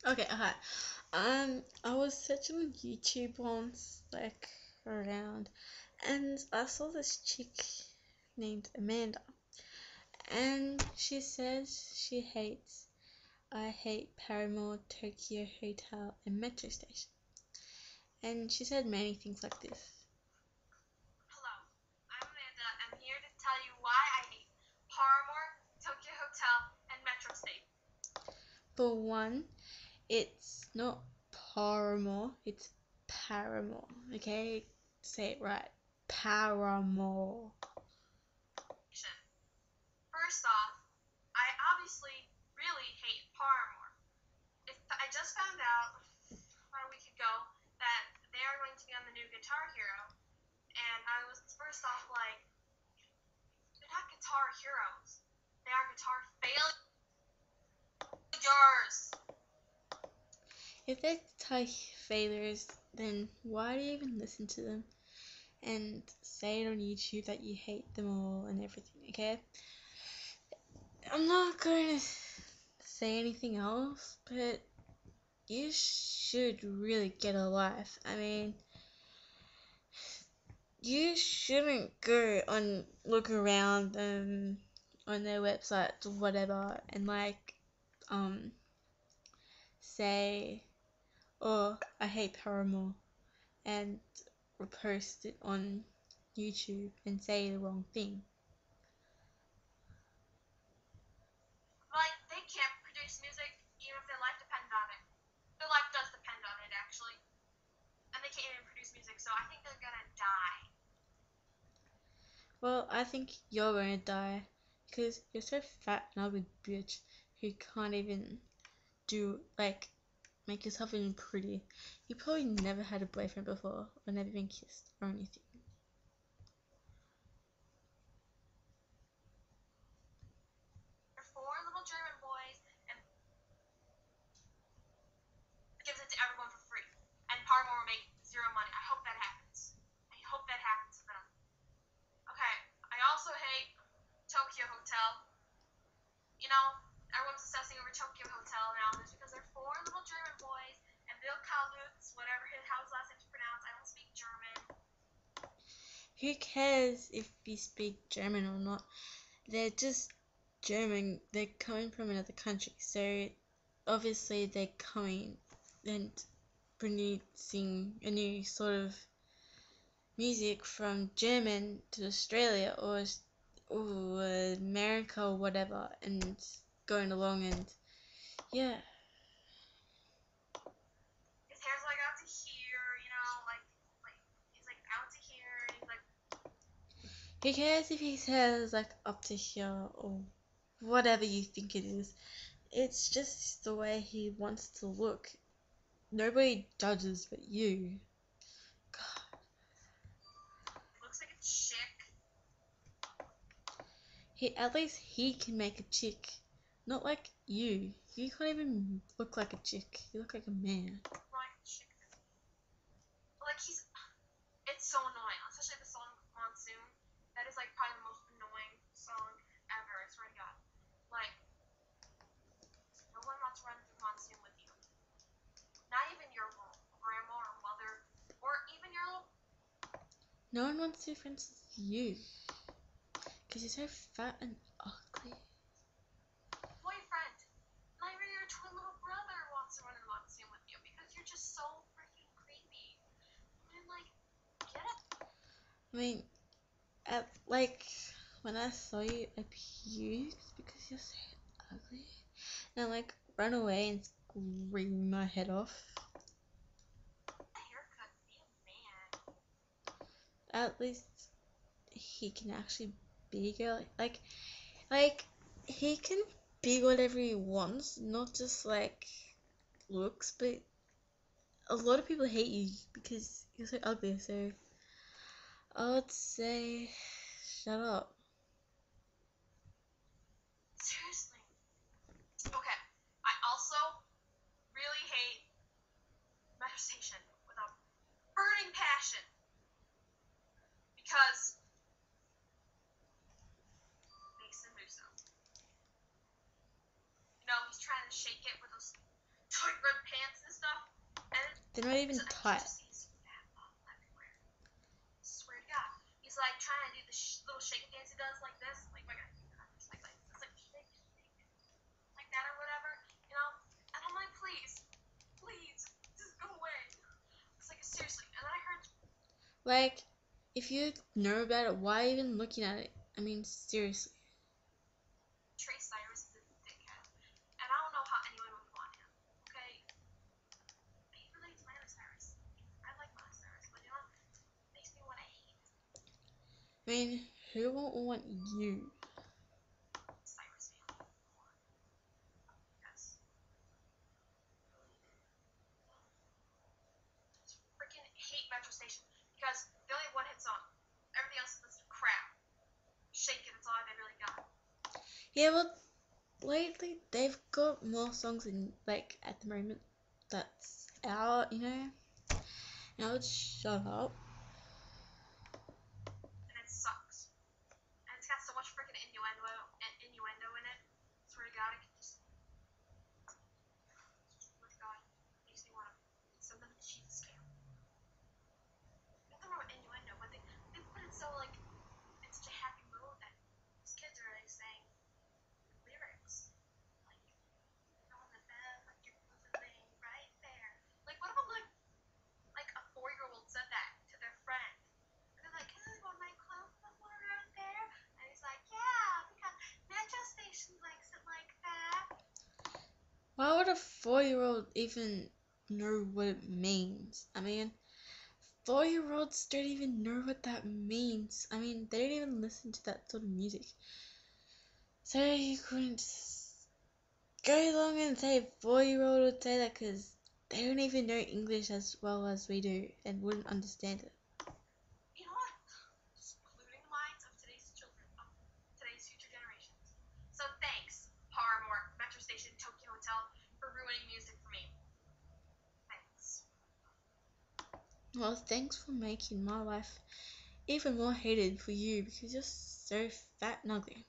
Okay, hi. I was searching on YouTube once, like around, and I saw this chick named Amanda, and she says I hate Paramore, Tokio, Hotel, and Metro Station. And she said many things like this. Hello, I'm Amanda. I'm here to tell you why I hate Paramore, Tokyo Hotel, and Metro State. For one, it's not Paramore, it's Paramore. Okay, say it right. Paramore. First off, I obviously really hate Paramore. I just found out about a week ago that they are going to be on the new Guitar Hero, and I was first off like, they're not Guitar Heroes. They are guitar failures. If they're guitar failures, then why do you even listen to them and say it on YouTube that you hate them all and everything, okay? I'm not going to say anything else, but you should really get a life. I mean, you shouldn't go on look around on their websites or whatever and say, oh, I hate Paramore, and repost it on YouTube and say the wrong thing. Like, they can't produce music even if their life depends on it. Their life does depend on it, actually. And they can't even produce music, so I think they're gonna die. Well, I think you're gonna die because you're so fat and ugly bitch who can't even make yourself even pretty. You probably never had a boyfriend before or never been kissed or anything. They're four little German boys and gives it to everyone for free. And Paramore will make zero money. I hope that happens. I hope that happens to them. Okay, I also hate Tokyo Hotel. You know, everyone's obsessing over Tokyo Hotel now just because they're four little German boys and Bill Calbutz, how his last name's pronounced. I don't speak German. Who cares if you speak German or not? They're just German. They're coming from another country, so obviously they're coming and producing a new sort of music from German to Australia or America or whatever, and going along, and yeah. His hair's like out to here, you know, like he's like out to here, and he's like. Who cares if his hair is like up to here or whatever you think it is? It's just the way he wants to look. Nobody judges but you. God. Looks like a chick. At least he can make a chick. Not like you. You can't even look like a chick. You look like a man. Like a chick. Like it's so annoying, especially the song Monsoon. That is like probably the most annoying song ever, I swear to God. Like, no one wants to run through Monsoon with you. Not even your grandma or mother, or even your little No one wants to be friends with you. Because you're so fat and ugly. boyfriend. Not even your twin little brother wants to run in Monsoon with you because you're just so freaking creepy. I mean, like, get it? I mean, when I saw you, I puked because you're so ugly. And I run away and scream my head off. A haircut, be a man. At least he can actually be a girl. He can be whatever he wants, not just looks, but a lot of people hate you because you're so ugly, so I would say shut up. Seriously. Okay, I also really hate Metro Station with a burning passion because Mason Musso. You know, he's trying to shake it with those tight red They're not even So I can tight. just see his fat bottom everywhere. Swear to God, he's like trying to do the little shake dance he does like this, like my God, it's like shake, like that or whatever, you know. And I'm like, please, just go away. It's like seriously. And then I heard Like, if you know about it, why even looking at it? I mean, seriously. Trey Cyrus is a dickhead, and I don't know how anyone would want him. Okay, he relates Miley Cyrus. I like Miley Cyrus, but you know, it makes me want to hate I mean, who won't want you? Cyrus family more. Yes, freaking hate Metro Station because they only have one hit song. Everything else is crap. Shake it, it's all they really got. Yeah, well, lately they've got more songs in, like, at the moment that's out, you know? Now let's shut up. And it sucks. And it's got so much freaking innuendo in it. Swear to God, I can just. Swear to God, makes me want to send them to Jesus camp. Nothing wrong with innuendo, but they put it so like in such a happy mode that these kids are like saying lyrics like on the bed, like your clothes are laying right there. Like what if like a 4-year-old said that to their friend? And they're like, hey, well, my clothes are right there. And he's like, yeah, because Metro Station likes it like that. Why would a 4-year-old even know what it means? I mean, 4-year-olds don't even know what that means. I mean, they don't even listen to that sort of music. So you couldn't just go along and say a 4-year-old would say that because they don't even know English as well as we do and wouldn't understand it. You know what? Just polluting the minds of today's children, of today's future generations. So thanks, Paramore, Metro Station, Tokio Hotel, for ruining music for me. Thanks. Well, thanks for making my life even more hated for you because you're so fat and ugly.